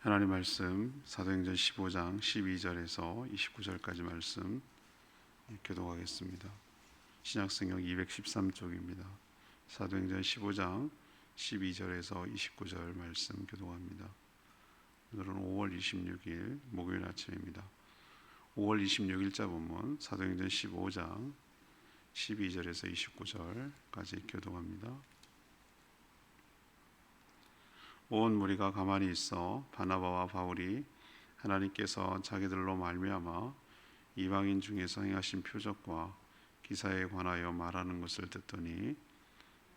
하나님 말씀 사도행전 15장 12절에서 29절까지 말씀 교독하겠습니다. 신약성경 213쪽입니다. 사도행전 15장 12절에서 29절 말씀 교독합니다. 오늘은 5월 26일 목요일 아침입니다. 5월 26일자 본문 사도행전 15장 12절에서 29절까지 교독합니다. 온 무리가 가만히 있어 바나바와 바울이 하나님께서 자기들로 말미암아 이방인 중에서 행하신 표적과 기사에 관하여 말하는 것을 듣더니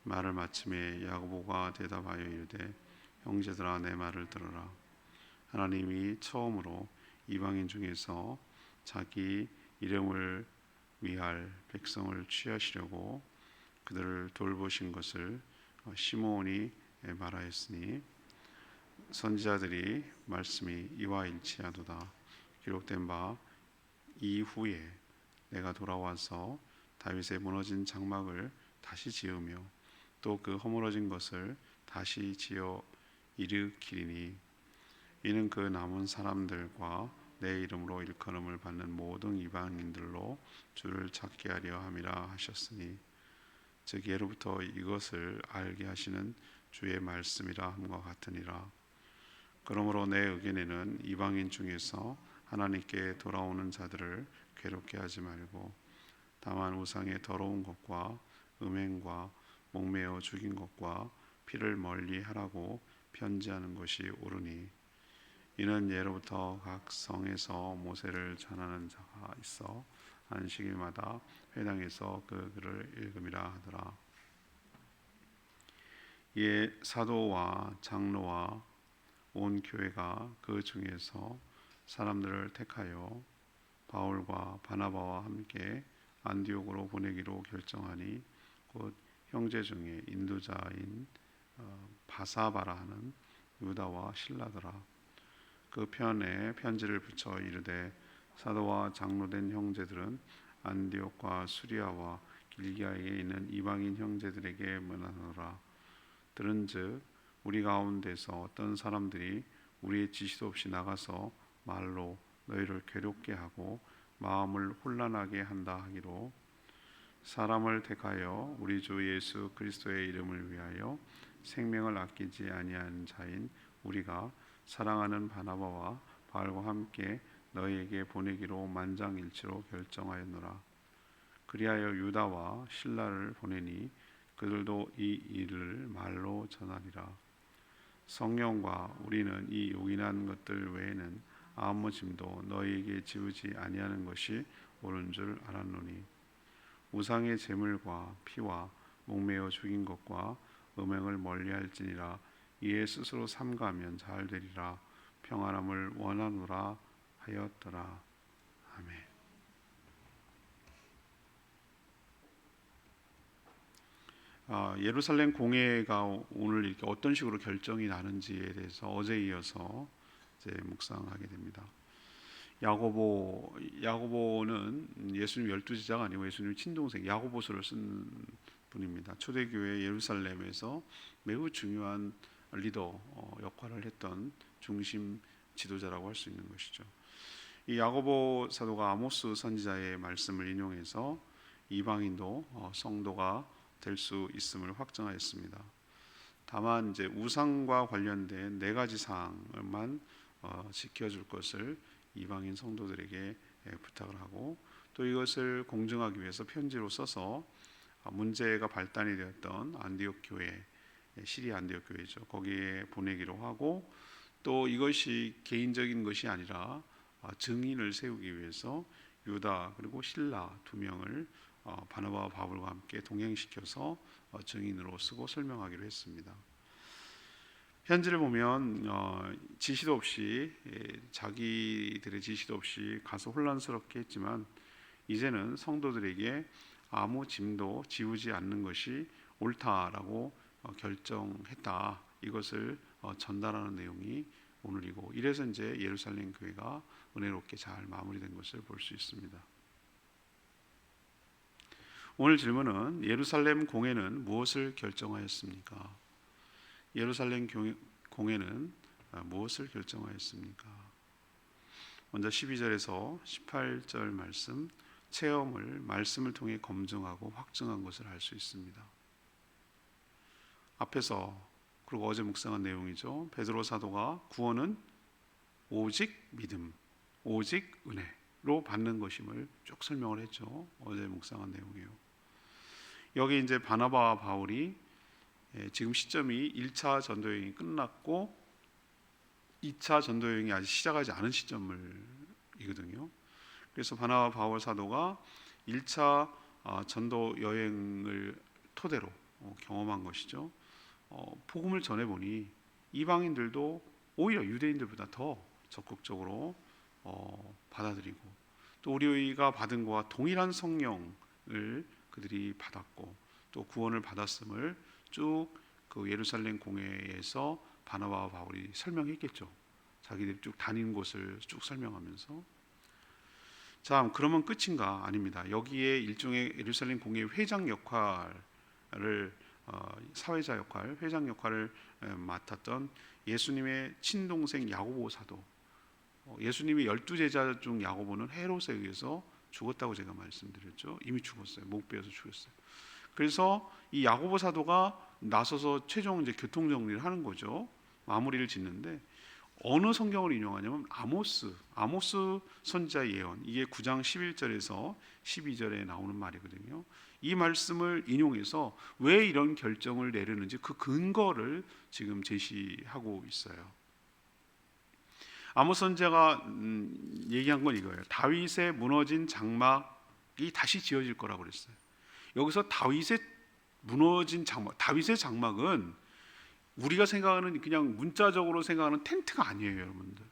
말을 마침에 야고보가 대답하여 이르되 형제들아 내 말을 들으라. 하나님이 처음으로 이방인 중에서 자기 이름을 위할 백성을 취하시려고 그들을 돌보신 것을 시므온이 말하였으니 선지자들이 말씀이 이와 일치하도다. 기록된 바 이후에 내가 돌아와서 다윗의 무너진 장막을 다시 지으며 또 그 허물어진 것을 다시 지어 일으키리니 이는 그 남은 사람들과 내 이름으로 일컬음을 받는 모든 이방인들로 주를 찾게 하려 함이라 하셨으니 즉 예로부터 이것을 알게 하시는 주의 말씀이라 함과 같으니라. 그러므로 내 의견에는 이방인 중에서 하나님께 돌아오는 자들을 괴롭게 하지 말고 다만 우상의 더러운 것과 음행과 목매어 죽인 것과 피를 멀리 하라고 편지하는 것이 옳으니 이는 예로부터 각 성에서 모세를 전하는 자가 있어 안식일마다 회당에서 그 글을 읽음이라 하더라. 이에 사도와 장로와 온 교회가 그 중에서 사람들을 택하여 바울과 바나바와 함께 안디옥으로 보내기로 결정하니 곧 형제 중에 인도자인 바사바라 하는 유다와 실라더라. 그 편에 편지를 붙여 이르되 사도와 장로된 형제들은 안디옥과 수리아와 길기아에 있는 이방인 형제들에게 문안하노라. 들은즉 우리 가운데서 어떤 사람들이 우리의 지시도 없이 나가서 말로 너희를 괴롭게 하고 마음을 혼란하게 한다 하기로 사람을 택하여 우리 주 예수 그리스도의 이름을 위하여 생명을 아끼지 아니한 자인 우리가 사랑하는 바나바와 바울과 함께 너희에게 보내기로 만장일치로 결정하였노라. 그리하여 유다와 실라를 보내니 그들도 이 일을 말로 전하리라. 성령과 우리는 이 요긴한 것들 외에는 아무 짐도 너희에게 지우지 아니하는 것이 옳은 줄 알았노니 우상의 제물과 피와 목매어 죽인 것과 음행을 멀리할지니라. 이에 스스로 삼가하면 잘 되리라. 평안함을 원하노라 하였더라. 아멘. 예루살렘 공회가 오늘 이렇게 어떤 식으로 결정이 나는지에 대해서 어제 이어서 이제 묵상하게 됩니다. 야고보는 예수님 12제자가 아니고 예수님 친동생 야고보서를 쓴 분입니다. 초대교회 예루살렘에서 매우 중요한 리더 역할을 했던 중심 지도자라고 할 수 있는 것이죠. 이 야고보 사도가 아모스 선지자의 말씀을 인용해서 이방인도 성도가 될 수 있음을 확정하였습니다. 다만 이제 우상과 관련된 4가지 사항만 지켜줄 것을 이방인 성도들에게 부탁을 하고 또 이것을 공증하기 위해서 편지로 써서 문제가 발단이 되었던 안디옥 교회, 시리아 안디옥 교회죠. 거기에 보내기로 하고 또 이것이 개인적인 것이 아니라 증인을 세우기 위해서 유다 그리고 실라 2명을 바나바와 바울과 함께 동행시켜서 증인으로 쓰고 설명하기로 했습니다. 편지를 보면 지시도 없이 자기들의 지시도 없이 가서 혼란스럽게 했지만 이제는 성도들에게 아무 짐도 지우지 않는 것이 옳다라고 결정했다. 이것을 전달하는 내용이 오늘이고 이래서 이제 예루살렘 교회가 은혜롭게 잘 마무리된 것을 볼 수 있습니다. 오늘 질문은 예루살렘 공회는 무엇을 결정하였습니까? 예루살렘 공회는 무엇을 결정하였습니까? 먼저 12절에서 18절 말씀, 체험을 말씀을 통해 검증하고 확증한 것을 알 수 있습니다. 앞에서, 그리고 어제 묵상한 내용이죠. 베드로 사도가 구원은 오직 믿음, 오직 은혜로 받는 것임을 쭉 설명을 했죠. 어제 묵상한 내용이에요. 여기 이제 바나바와 바울이 지금 시점이 1차 전도여행이 끝났고 2차 전도여행이 아직 시작하지 않은 시점이거든요. 그래서 바나바 바울 사도가 1차 전도여행을 토대로 경험한 것이죠. 복음을 전해보니 이방인들도 오히려 유대인들보다 더 적극적으로 받아들이고, 또 우리가 받은 것과 동일한 성령을 그들이 받았고 또 구원을 받았음을 쭉 그 예루살렘 공회에서 바나바와 바울이 설명했겠죠. 자기들이 쭉 다닌 곳을 쭉 설명하면서. 자, 그러면 끝인가? 아닙니다. 여기에 일종의 예루살렘 공회 회장 역할을 사회자 역할, 회장 역할을 맡았던 예수님의 친동생 야고보 사도, 예수님의 12제자 중 야고보는 헤롯에 의해서 죽었다고 제가 말씀드렸죠. 이미 죽었어요. 목 베어서 죽었어요. 그래서 이 야고보 사도가 나서서 최종 이제 교통 정리를 하는 거죠. 마무리를 짓는데, 어느 성경을 인용하냐면 아모스 선지자의 예언, 이게 9장 11절에서 12절에 나오는 말이거든요. 이 말씀을 인용해서 왜 이런 결정을 내리는지 그 근거를 지금 제시하고 있어요. 아모스 선지자가 얘기한 건 이거예요. 다윗의 무너진 장막이 다시 지어질 거라고 그랬어요. 여기서 다윗의 무너진 장막, 다윗의 장막은 우리가 생각하는 그냥 문자적으로 생각하는 텐트가 아니에요, 여러분들.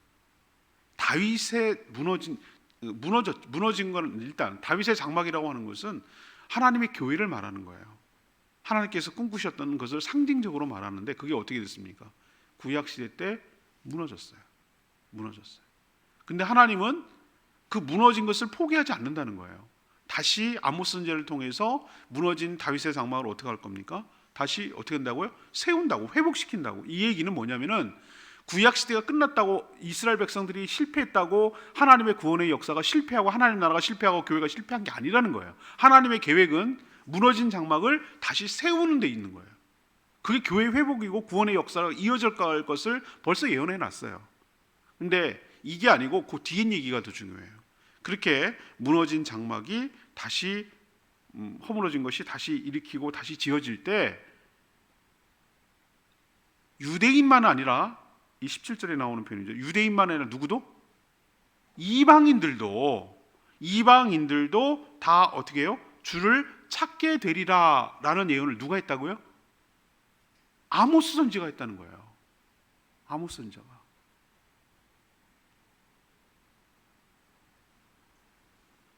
다윗의 무너진 건, 일단 다윗의 장막이라고 하는 것은 하나님의 교회를 말하는 거예요. 하나님께서 꿈꾸셨던 것을 상징적으로 말하는데, 그게 어떻게 됐습니까? 구약 시대 때 무너졌어요. 근데 하나님은 그 무너진 것을 포기하지 않는다는 거예요. 다시 아모스 선지자를 통해서 무너진 다윗의 장막을 어떻게 할 겁니까? 다시 어떻게 한다고요? 세운다고, 회복시킨다고. 이 얘기는 뭐냐면은 구약 시대가 끝났다고, 이스라엘 백성들이 실패했다고, 하나님의 구원의 역사가 실패하고 하나님 나라가 실패하고 교회가 실패한 게 아니라는 거예요. 하나님의 계획은 무너진 장막을 다시 세우는 데 있는 거예요. 그게 교회 회복이고 구원의 역사가 이어질 것을 벌써 예언해 놨어요. 근데 이게 아니고 그 뒤에 얘기가 더 중요해요. 그렇게 무너진 장막이 다시 허물어진 것이 다시 일으키고 다시 지어질 때, 유대인만 아니라, 이 17절에 나오는 표현이죠. 유대인만 아니라 누구도? 이방인들도 다 어떻게 해요? 주를 찾게 되리라 라는 예언을 누가 했다고요? 아모스 선지자가 했다는 거예요. 아모스 선지자가.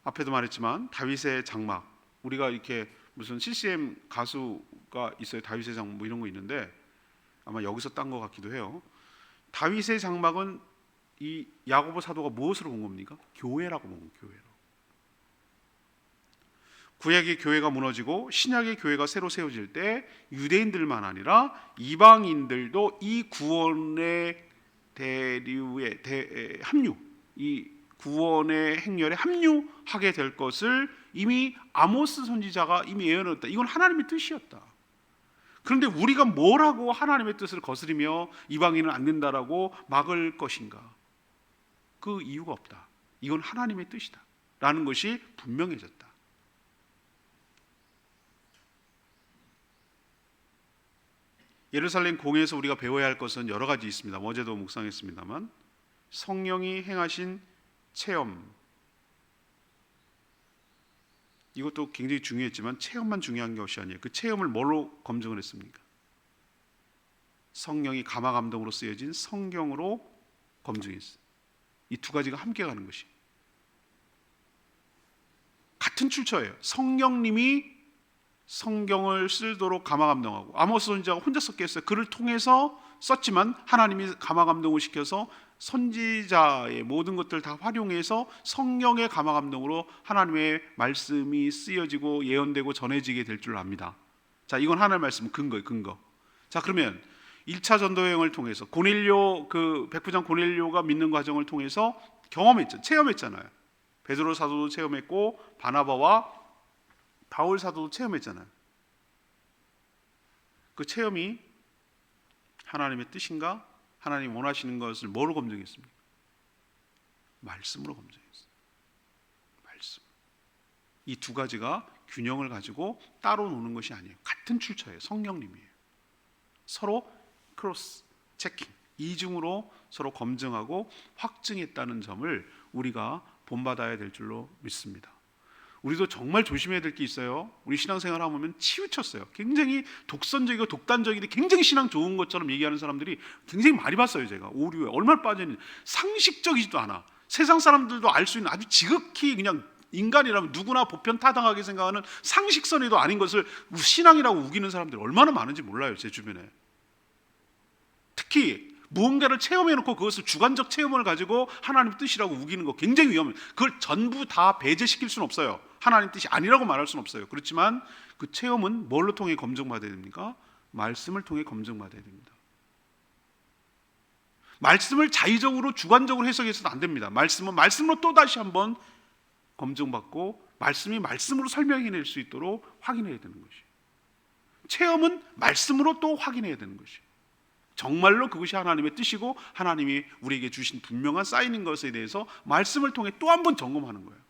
앞에도 말했지만 다윗의 장막, 우리가 이렇게 무슨 CCM 가수가 있어요. 다윗의 장막 뭐 이런 거 있는데 아마 여기서 딴 것 같기도 해요. 다윗의 장막은 이 야고보 사도가 무엇으로 본 겁니까? 교회라고 본 거예요. 교회로. 구약의 교회가 무너지고 신약의 교회가 새로 세워질 때 유대인들만 아니라 이방인들도 이 구원의 대류에 합류, 이 구원의 행렬에 합류하게 될 것을 이미 아모스 선지자가 이미 예언했다. 이건 하나님의 뜻이었다. 그런데 우리가 뭐라고 하나님의 뜻을 거스리며 이방인은 안 된다라고 막을 것인가? 그 이유가 없다. 이건 하나님의 뜻이다 라는 것이 분명해졌다. 예루살렘 공회에서 우리가 배워야 할 것은 여러 가지 있습니다. 어제도 묵상했습니다만, 성령이 행하신 체험, 이것도 굉장히 중요했지만 체험만 중요한 것이 아니에요. 그 체험을 뭘로 검증을 했습니까? 성령이 감화 감동으로 쓰여진 성경으로 검증했어요. 이 두 가지가 함께 가는 것이 같은 출처예요. 성령님이 성경을 쓰도록 감화 감동하고, 아모스 선지자가 혼자 썼게 했어요. 그를 통해서 썼지만 하나님이 감화 감동을 시켜서 선지자의 모든 것들을 다 활용해서 성령의 감화 감동으로 하나님의 말씀이 쓰여지고 예언되고 전해지게 될 줄 압니다. 자, 이건 하나님의 말씀 근거예요. 근거. 자, 그러면 1차 전도 여행을 통해서 고넬료, 그 백부장 고넬료가 믿는 과정을 통해서 경험했죠. 체험했잖아요. 베드로 사도도 체험했고 바나바와 바울 사도도 체험했잖아요. 그 체험이 하나님의 뜻인가? 하나님 원하시는 것을 뭐로 검증했습니까? 말씀으로 검증했어요. 말씀. 이 두 가지가 균형을 가지고 따로 노는 것이 아니에요. 같은 출처예요. 성령님이에요. 서로 크로스 체킹, 이중으로 서로 검증하고 확증했다는 점을 우리가 본받아야 될 줄로 믿습니다. 우리도 정말 조심해야 될 게 있어요. 우리 신앙생활 하면 치우쳤어요. 굉장히 독선적이고 독단적이고 굉장히 신앙 좋은 것처럼 얘기하는 사람들이 굉장히 많이 봤어요. 제가 오류에 얼마나 빠져있는지. 상식적이지도 않아. 세상 사람들도 알 수 있는 아주 지극히 그냥 인간이라면 누구나 보편타당하게 생각하는 상식선에도 아닌 것을 신앙이라고 우기는 사람들이 얼마나 많은지 몰라요. 제 주변에. 특히 무언가를 체험해놓고 그것을 주관적 체험을 가지고 하나님 뜻이라고 우기는 거 굉장히 위험해요. 그걸 전부 다 배제시킬 수는 없어요. 하나님 뜻이 아니라고 말할 수는 없어요. 그렇지만 그 체험은 뭘로 통해 검증받아야 됩니까? 말씀을 통해 검증받아야 됩니다. 말씀을 자의적으로 주관적으로 해석해서는 안 됩니다. 말씀은 말씀으로 또다시 한번 검증받고 말씀이 말씀으로 설명해낼 수 있도록 확인해야 되는 것이에요. 체험은 말씀으로 또 확인해야 되는 것이에요. 정말로 그것이 하나님의 뜻이고 하나님이 우리에게 주신 분명한 사인인 것에 대해서 말씀을 통해 또 한 번 점검하는 거예요.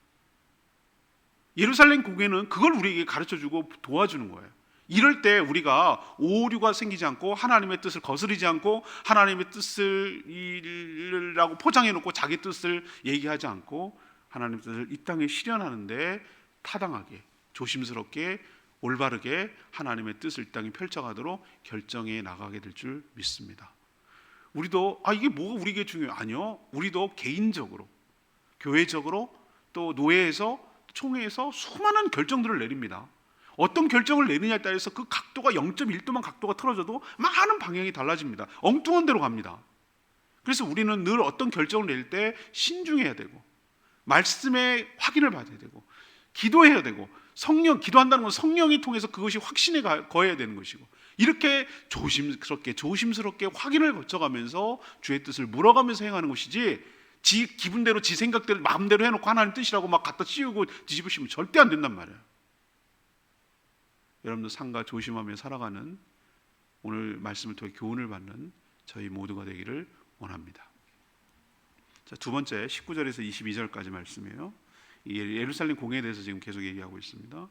예루살렘 공회는 그걸 우리에게 가르쳐주고 도와주는 거예요. 이럴 때 우리가 오류가 생기지 않고 하나님의 뜻을 거스르지 않고 하나님의 뜻을 라고 포장해놓고 자기 뜻을 얘기하지 않고 하나님의 뜻을 이 땅에 실현하는데 타당하게 조심스럽게 올바르게 하나님의 뜻을 이 땅에 펼쳐가도록 결정해 나가게 될 줄 믿습니다. 우리도 이게 뭐가 우리에게 중요해요? 아니요. 우리도 개인적으로 교회적으로 또 노예에서 총회에서 수많은 결정들을 내립니다. 어떤 결정을 내느냐에 따라서 그 각도가 0.1도만 각도가 틀어져도 많은 방향이 달라집니다. 엉뚱한 데로 갑니다. 그래서 우리는 늘 어떤 결정을 낼 때 신중해야 되고 말씀의 확인을 받아야 되고 기도해야 되고 기도한다는 건 성령이 통해서 그것이 확신에 거해야 되는 것이고 이렇게 조심스럽게 확인을 거쳐가면서 주의 뜻을 물어가면서 행하는 것이지 지 기분대로 지 생각대로 마음대로 해놓고 하나님 뜻이라고 막 갖다 씌우고 뒤집으시면 절대 안 된단 말이에요. 여러분들 삼가 조심하며 살아가는 오늘 말씀을 통해 교훈을 받는 저희 모두가 되기를 원합니다. 자, 두 번째 19절에서 22절까지 말씀이에요. 예루살렘 공회에 대해서 지금 계속 얘기하고 있습니다.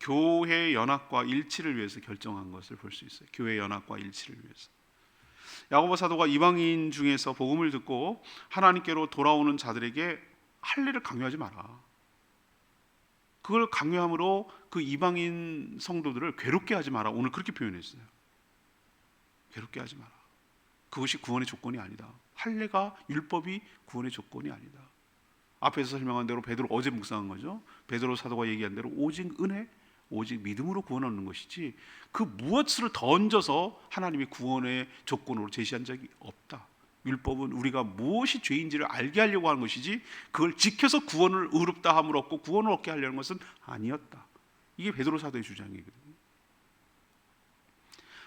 교회 연합과 일치를 위해서 결정한 것을 볼 수 있어요. 교회 연합과 일치를 위해서. 야고보 사도가 이방인 중에서 복음을 듣고 하나님께로 돌아오는 자들에게 할례를 강요하지 마라. 그걸 강요함으로 그 이방인 성도들을 괴롭게 하지 마라. 오늘 그렇게 표현했어요. 괴롭게 하지 마라. 그것이 구원의 조건이 아니다. 할례가 율법이 구원의 조건이 아니다. 앞에서 설명한 대로 베드로 어제 묵상한 거죠. 베드로 사도가 얘기한 대로 오직 은혜, 오직 믿음으로 구원 얻는 것이지 그 무엇을 더 얹어서 하나님의 구원의 조건으로 제시한 적이 없다. 율법은 우리가 무엇이 죄인지를 알게 하려고 하는 것이지 그걸 지켜서 구원을 의롭다 함을 얻고 구원을 얻게 하려는 것은 아니었다. 이게 베드로 사도의 주장이거든요.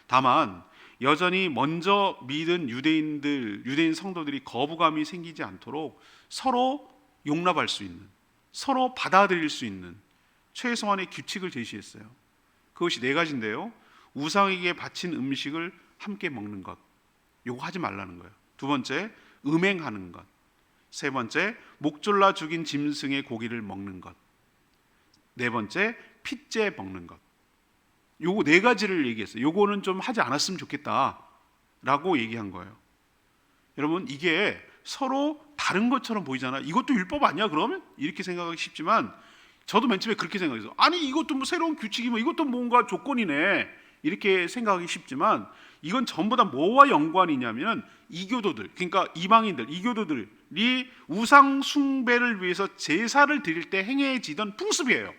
다만 여전히 먼저 믿은 유대인 성도들이 거부감이 생기지 않도록 서로 용납할 수 있는, 서로 받아들일 수 있는 최소한의 규칙을 제시했어요. 그것이 네 가지인데요. 우상에게 바친 음식을 함께 먹는 것, 이거 하지 말라는 거예요. 두 번째, 음행하는 것. 세 번째, 목졸라 죽인 짐승의 고기를 먹는 것. 네 번째, 핏째 먹는 것. 요거 네 가지를 얘기했어요. 요거는 좀 하지 않았으면 좋겠다라고 얘기한 거예요. 여러분, 이게 서로 다른 것처럼 보이잖아요. 이것도 율법 아니야 그러면? 이렇게 생각하기 쉽지만 저도 맨 처음에 그렇게 생각했어요. 아니 이것도 뭐 새로운 규칙이면 이것도 뭔가 조건이네 이렇게 생각하기 쉽지만 이건 전부 다 뭐와 연관이냐면 이교도들, 그러니까 이방인들, 이교도들이 우상 숭배를 위해서 제사를 드릴 때 행해지던 풍습이에요.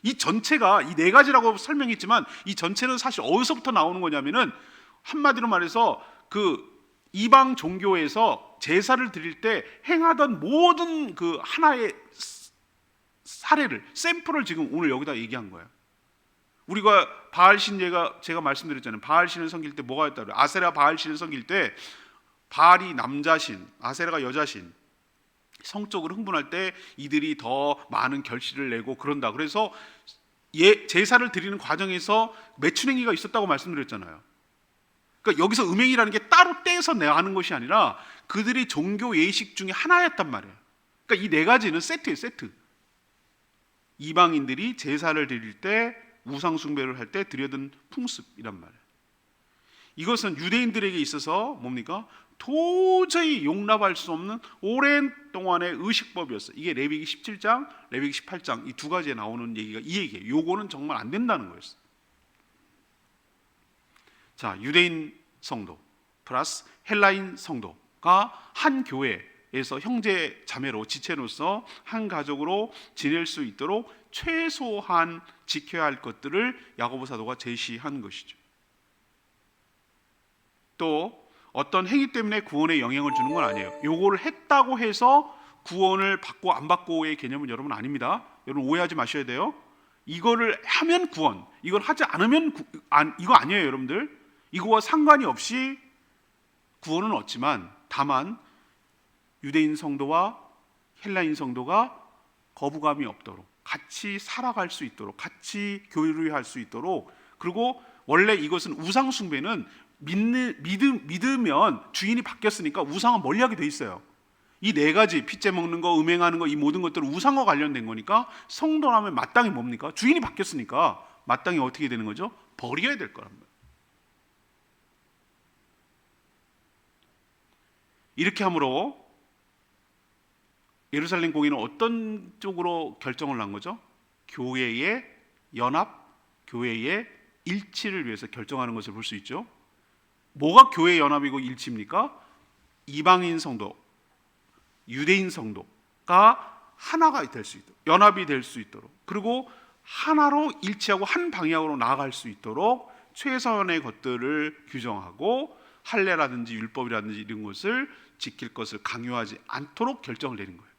이 전체가 이 네 가지라고 설명했지만 이 전체는 사실 어디서부터 나오는 거냐면은 한마디로 말해서 그 이방 종교에서 제사를 드릴 때 행하던 모든 그 하나의 사례를 샘플을 지금 오늘 여기다 얘기한 거예요. 우리가 바알 신예가 제가 말씀드렸잖아요. 바알 신을 섬길 때 뭐가 있다고요? 아세라 바알 신을 섬길 때 바알이 남자신, 아세라가 여자신, 성적으로 흥분할 때 이들이 더 많은 결실을 내고 그런다. 그래서 제사를 드리는 과정에서 매춘행위가 있었다고 말씀드렸잖아요. 그러니까 여기서 음행이라는 게 따로 떼서 내야 하는 것이 아니라 그들이 종교 예식 중에 하나였단 말이에요. 그러니까 이 네 가지는 세트예요, 세트. 이방인들이 제사를 드릴 때, 우상 숭배를 할 때 드려던 풍습이란 말이에요. 이것은 유대인들에게 있어서 뭡니까? 도저히 용납할 수 없는 오랜 동안의 의식법이었어요. 이게 레위기 17장, 레위기 18장 이 두 가지에 나오는 얘기가 이 얘기예요. 요거는 정말 안 된다는 거였어요. 자, 유대인 성도 플러스 헬라인 성도가 한 교회에서 형제 자매로 지체로서 한 가족으로 지낼 수 있도록 최소한 지켜야 할 것들을 야고보 사도가 제시한 것이죠. 또 어떤 행위 때문에 구원에 영향을 주는 건 아니에요. 요거를 했다고 해서 구원을 받고 안 받고의 개념은 여러분 아닙니다. 여러분 오해하지 마셔야 돼요. 이거를 하면 구원, 이걸 하지 않으면 이거 아니에요, 여러분들. 이거와 상관이 없이 구원은 얻지만 다만 유대인 성도와 헬라인 성도가 거부감이 없도록 같이 살아갈 수 있도록 같이 교류할 수 있도록, 그리고 원래 이것은 우상 숭배는 믿으면 주인이 바뀌었으니까 우상은 멀리하게 돼 있어요. 이 네 가지 핏째 먹는 거, 음행하는 거, 이 모든 것들은 우상과 관련된 거니까 성도라면 마땅히 뭡니까? 주인이 바뀌었으니까 마땅히 어떻게 되는 거죠? 버려야 될 거란 말이에요. 이렇게 함으로 예루살렘 공의는 어떤 쪽으로 결정을 한 거죠? 교회의 연합, 교회의 일치를 위해서 결정하는 것을 볼 수 있죠. 뭐가 교회의 연합이고 일치입니까? 이방인 성도, 유대인 성도가 하나가 될 수 있도록, 연합이 될 수 있도록, 그리고 하나로 일치하고 한 방향으로 나아갈 수 있도록 최선의 것들을 규정하고 할례라든지 율법이라든지 이런 것을 지킬 것을 강요하지 않도록 결정을 내린 거예요.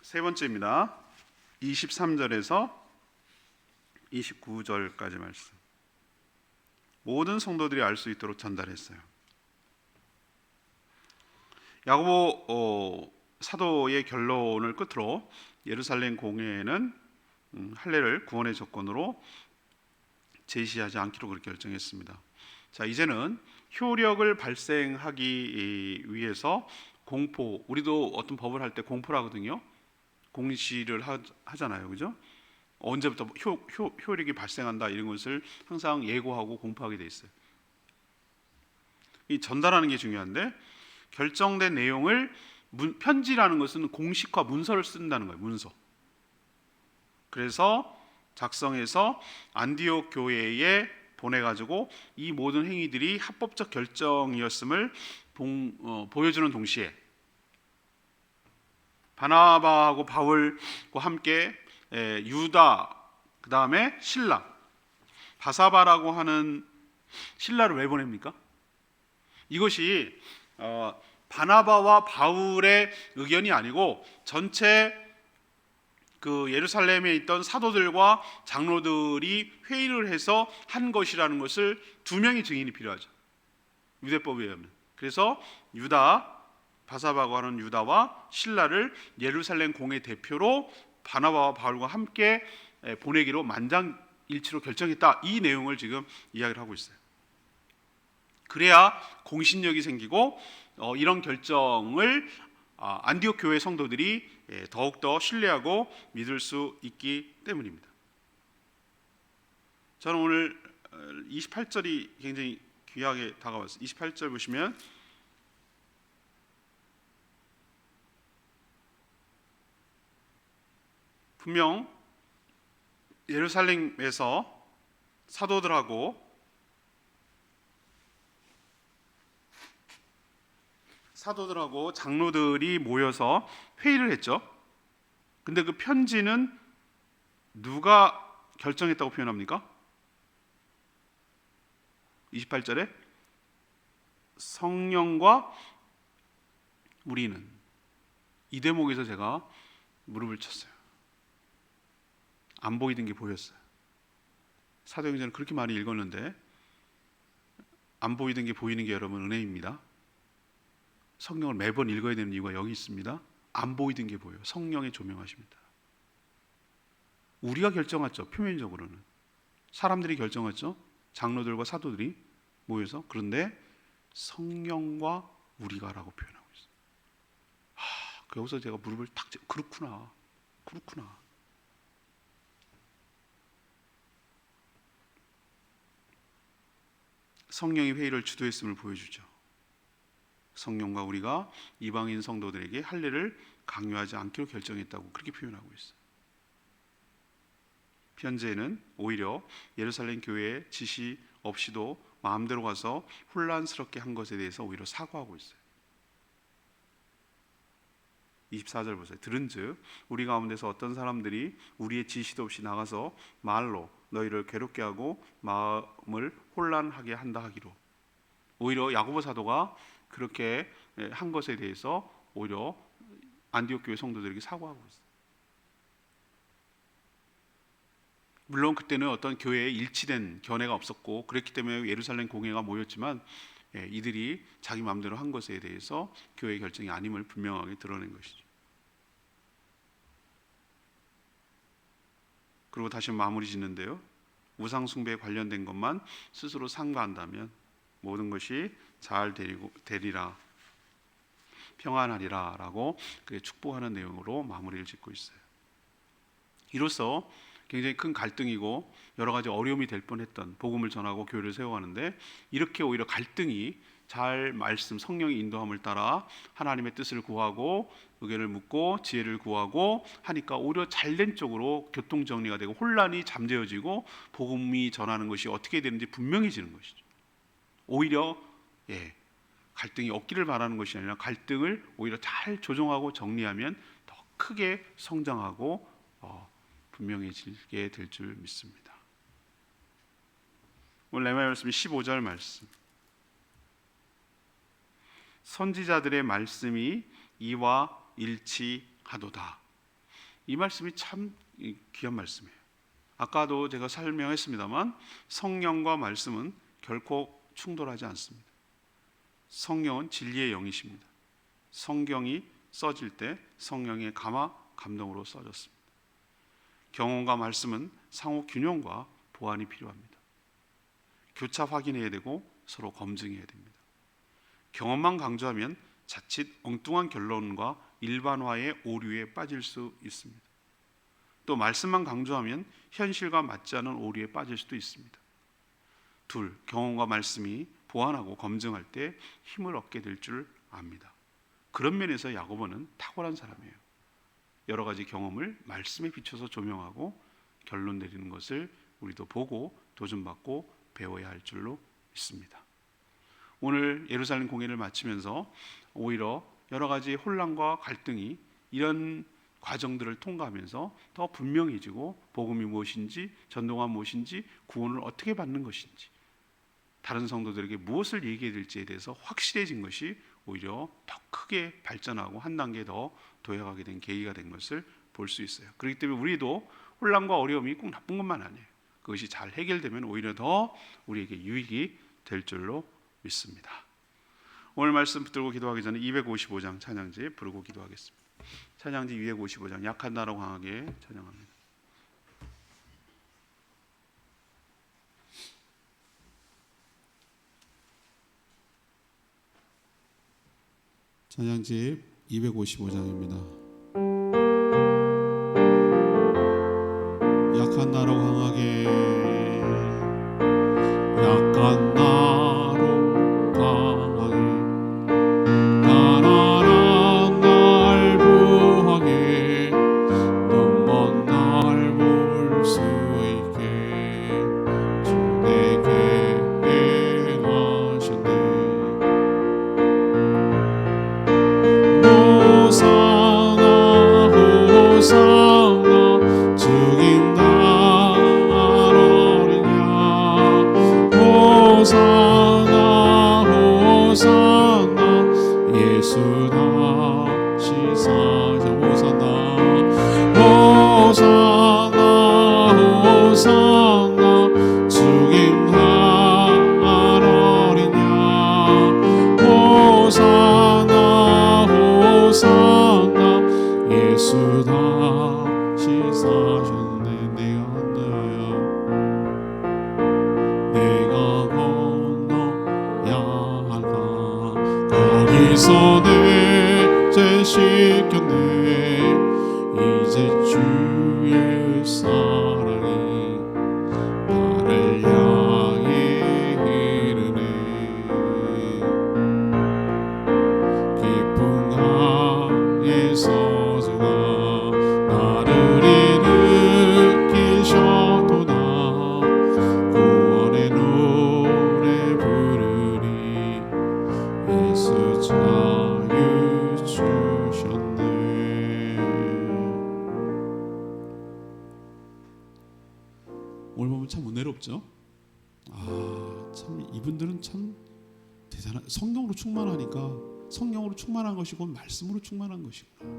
세 번째입니다. 23절에서 29절까지 말씀. 모든 성도들이 알 수 있도록 전달했어요. 야고보 사도의 결론을 끝으로 예루살렘 공회는 할례를 구원의 조건으로 제시하지 않기로 그렇게 결정했습니다. 자, 이제는 효력을 발생하기 위해서 공포, 우리도 어떤 법을 할 때 공포를 하거든요. 공시를 하잖아요, 그죠? 언제부터 효력이 발생한다 이런 것을 항상 예고하고 공포하게 돼 있어요. 이 전달하는 게 중요한데 결정된 내용을 편지라는 것은 공식화 문서를 쓴다는 거예요. 문서. 그래서 작성해서 안디옥 교회에 보내가지고 이 모든 행위들이 합법적 결정이었음을 보여주는 동시에 바나바하고 바울과 함께 유다, 그 다음에 실라, 바사바라고 하는 실라를 왜 보냅니까? 이것이 바나바와 바울의 의견이 아니고 전체 그 예루살렘에 있던 사도들과 장로들이 회의를 해서 한 것이라는 것을 두 명의 증인이 필요하죠. 유대법에 의하면. 그래서 유다, 바사바고 하는 유다와 실라를 예루살렘 공회 대표로 바나바와 바울과 함께 보내기로 만장일치로 결정했다. 이 내용을 지금 이야기를 하고 있어요. 그래야 공신력이 생기고 이런 결정을 안디옥 교회 성도들이 더욱더 신뢰하고 믿을 수 있기 때문입니다. 저는 오늘 28절이 굉장히 귀하게 다가왔어요. 28절 보시면 분명 예루살렘에서 사도들하고 장로들이 모여서 회의를 했죠. 근데 그 편지는 누가 결정했다고 표현합니까? 28절에 성령과 우리는, 이 대목에서 제가 무릎을 쳤어요. 안 보이던 게 보였어요. 사도행전을 그렇게 많이 읽었는데 안 보이던 게 보이는 게 여러분 은혜입니다. 성경을 매번 읽어야 되는 이유가 여기 있습니다. 안 보이던 게 보여요. 성령의 조명하십니다. 우리가 결정했죠. 표면적으로는 사람들이 결정했죠. 장로들과 사도들이 모여서. 그런데 성령과 우리가라고 표현하고 있어요. 여기서 제가 무릎을 탁 그렇구나. 성령이 회의를 주도했음을 보여주죠. 성령과 우리가 이방인 성도들에게 할례를 강요하지 않기로 결정했다고 그렇게 표현하고 있어요. 현재는 오히려 예루살렘 교회의 지시 없이도 마음대로 가서 혼란스럽게 한 것에 대해서 오히려 사과하고 있어요. 24절 보세요. 들은즉 우리 가운데서 어떤 사람들이 우리의 지시도 없이 나가서 말로 너희를 괴롭게 하고 마음을 혼란하게 한다 하기로. 오히려 야고보 사도가 그렇게 한 것에 대해서 오히려 안디옥 교회 성도들에게 사과하고 있어요. 물론 그때는 어떤 교회에 일치된 견해가 없었고 그랬기 때문에 예루살렘 공회가 모였지만 이들이 자기 마음대로 한 것에 대해서 교회의 결정이 아님을 분명하게 드러낸 것이죠. 그리고 다시 마무리 짓는데요, 우상 숭배에 관련된 것만 스스로 삼가한다면 모든 것이 잘 되리라, 평안하리라 라고 축복하는 내용으로 마무리를 짓고 있어요. 이로써 굉장히 큰 갈등이고 여러 가지 어려움이 될 뻔했던 복음을 전하고 교회를 세워가는데, 이렇게 오히려 갈등이 잘 말씀 성령의 인도함을 따라 하나님의 뜻을 구하고 의견을 묻고 지혜를 구하고 하니까 오히려 잘된 쪽으로 교통정리가 되고 혼란이 잠재워지고 복음이 전하는 것이 어떻게 되는지 분명해지는 것이죠. 오히려 갈등이 없기를 바라는 것이 아니라 갈등을 오히려 잘 조정하고 정리하면 더 크게 성장하고 분명해지게 될 줄 믿습니다. 오늘 내 말씀이 15절 말씀, 선지자들의 말씀이 이와 일치하도다. 이 말씀이 참 귀한 말씀이에요. 아까도 제가 설명했습니다만 성령과 말씀은 결코 충돌하지 않습니다. 성령은 진리의 영이십니다. 성경이 써질 때 성령의 감동으로 써졌습니다. 경험과 말씀은 상호 균형과 보완이 필요합니다. 교차 확인해야 되고 서로 검증해야 됩니다. 경험만 강조하면 자칫 엉뚱한 결론과 일반화의 오류에 빠질 수 있습니다. 또 말씀만 강조하면 현실과 맞지 않은 오류에 빠질 수도 있습니다. 둘, 경험과 말씀이 보완하고 검증할 때 힘을 얻게 될 줄 압니다. 그런 면에서 야고보는 탁월한 사람이에요. 여러 가지 경험을 말씀에 비춰서 조명하고 결론 내리는 것을 우리도 보고 도전받고 배워야 할 줄로 믿습니다. 오늘 예루살렘 공회를 마치면서 오히려 여러 가지 혼란과 갈등이 이런 과정들을 통과하면서 더 분명해지고 복음이 무엇인지, 전도가 무엇인지, 구원을 어떻게 받는 것인지, 다른 성도들에게 무엇을 얘기해야 될지에 대해서 확실해진 것이 오히려 더 크게 발전하고 한 단계 더 도약하게 된 계기가 된 것을 볼 수 있어요. 그렇기 때문에 우리도 혼란과 어려움이 꼭 나쁜 것만 아니에요. 그것이 잘 해결되면 오히려 더 우리에게 유익이 될 줄로 믿습니다. 오늘 말씀 붙들고 기도하기 전에 255장 찬양지 부르고 기도하겠습니다. 찬양지 255장 약한 나로 강하게 찬양합니다. 찬양집 255장입니다. 약한 나로 강하게, 약한 나로 강하게, 가난한 날 구하게, 눈먼 날 볼 수 있게 주 내게 행하셨네. 호산나 호산나 주님 나라리냐. 호산나 호산나 오늘 보면 참 은혜롭죠. 참 이분들은 참 대단한, 성경으로 충만하니까 성경으로 충만한 것이 곧 말씀으로 충만한 것이구나.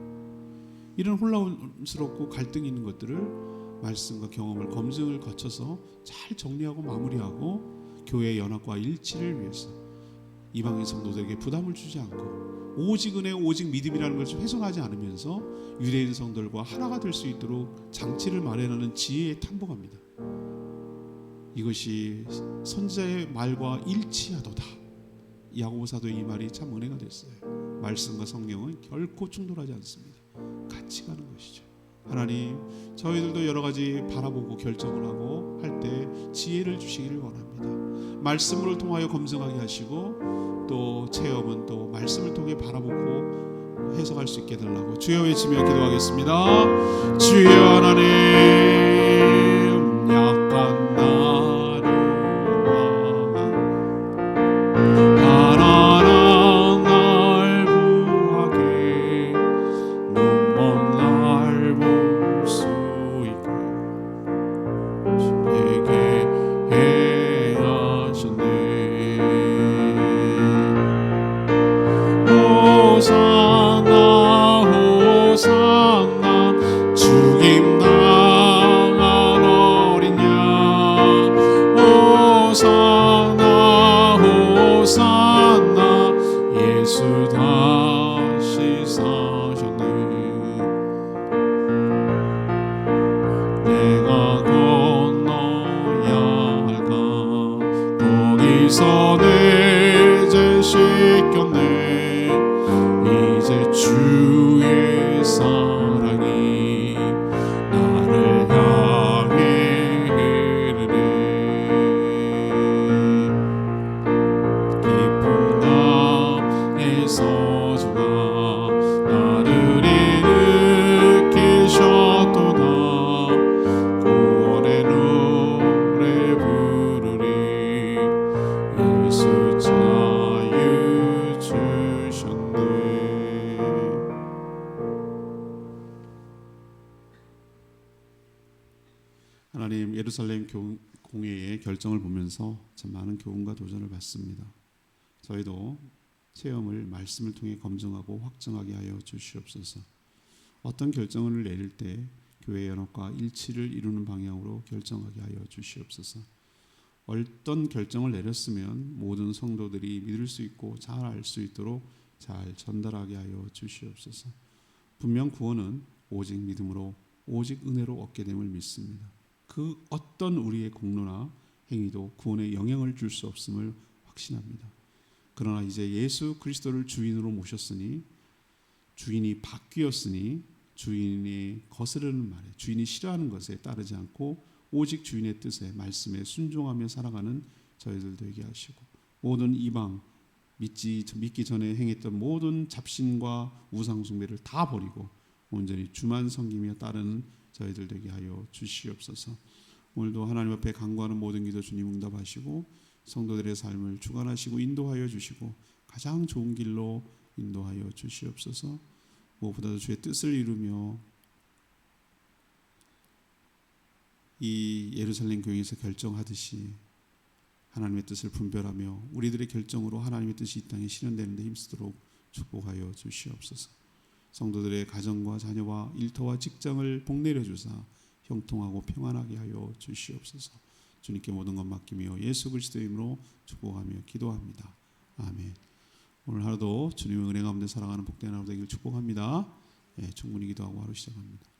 이런 혼란스럽고 갈등이 있는 것들을 말씀과 경험을, 검증을 거쳐서 잘 정리하고 마무리하고 교회의 연합과 일치를 위해서 이방인 성도들에게 부담을 주지 않고 오직 은혜, 오직 믿음이라는 것을 훼손하지 않으면서 유대인 성도들과 하나가 될 수 있도록 장치를 마련하는 지혜에 탐복합니다. 이것이 선지자의 말과 일치하도다. 야고보 사도의 이 말이 참 은혜가 됐어요. 말씀과 성경은 결코 충돌하지 않습니다. 같이 가는 것이죠. 하나님, 저희들도 여러 가지 바라보고 결정을 하고 할 때 지혜를 주시기를 원합니다. 말씀을 통하여 검증하게 하시고 또 체험은 또 말씀을 통해 바라보고 해석할 수 있게 해달라고 주여 외치며 기도하겠습니다. 주여 하나님, 약한 나를 하나님 날 구하게 눈먼 날 볼 수 있게 내게 해하셨네. 호산나 호산나 죽임 당한 어린 양. 호산나 호산나 예수 다시 사셨네. 내가 건너야 할까 거기서 내 죄 씻겼네. 이제 주의 사랑이 나를 향해 흐르네. 깊은 강에서 주가 나를 일으키셨도다. 구원의 노래 부르리. 예수 자유 주셨네. 하나님, 예루살렘 공회의 결정을 보면서 참 많은 교훈과 도전을 받습니다. 저희도 체험을 말씀을 통해 검증하고 확정하게 하여 주시옵소서. 어떤 결정을 내릴 때 교회 연합과 일치를 이루는 방향으로 결정하게 하여 주시옵소서. 어떤 결정을 내렸으면 모든 성도들이 믿을 수 있고 잘 알 수 있도록 잘 전달하게 하여 주시옵소서. 분명 구원은 오직 믿음으로, 오직 은혜로 얻게 됨을 믿습니다. 그 어떤 우리의 공로나 행위도 구원에 영향을 줄 수 없음을 확신합니다. 그러나 이제 예수 그리스도를 주인으로 모셨으니, 주인이 바뀌었으니 주인이 거스르는 말에, 주인이 싫어하는 것에 따르지 않고 오직 주인의 뜻에, 말씀에 순종하며 살아가는 저희들 되게 하시고, 모든 이방 믿기 전에 행했던 모든 잡신과 우상 숭배를 다 버리고 온전히 주만 섬기며 따르는 저희들 되게 하여 주시옵소서. 오늘도 하나님 앞에 간구하는 모든 기도 주님 응답하시고 성도들의 삶을 주관하시고 인도하여 주시고 가장 좋은 길로 인도하여 주시옵소서. 무엇보다도 주의 뜻을 이루며 이 예루살렘 교회에서 결정하듯이 하나님의 뜻을 분별하며 우리들의 결정으로 하나님의 뜻이 이 땅에 실현되는 데 힘쓰도록 축복하여 주시옵소서. 성도들의 가정과 자녀와 일터와 직장을 복내려 주사 형통하고 평안하게 하여 주시옵소서. 주님께 모든 것 맡기며 예수 그리스도의 이름으로 축복하며 기도합니다. 아멘. 오늘 하루도 주님의 은혜 가운데 살아가는 복된 하루 되기를 축복합니다. 충분히 기도하고 하루 시작합니다.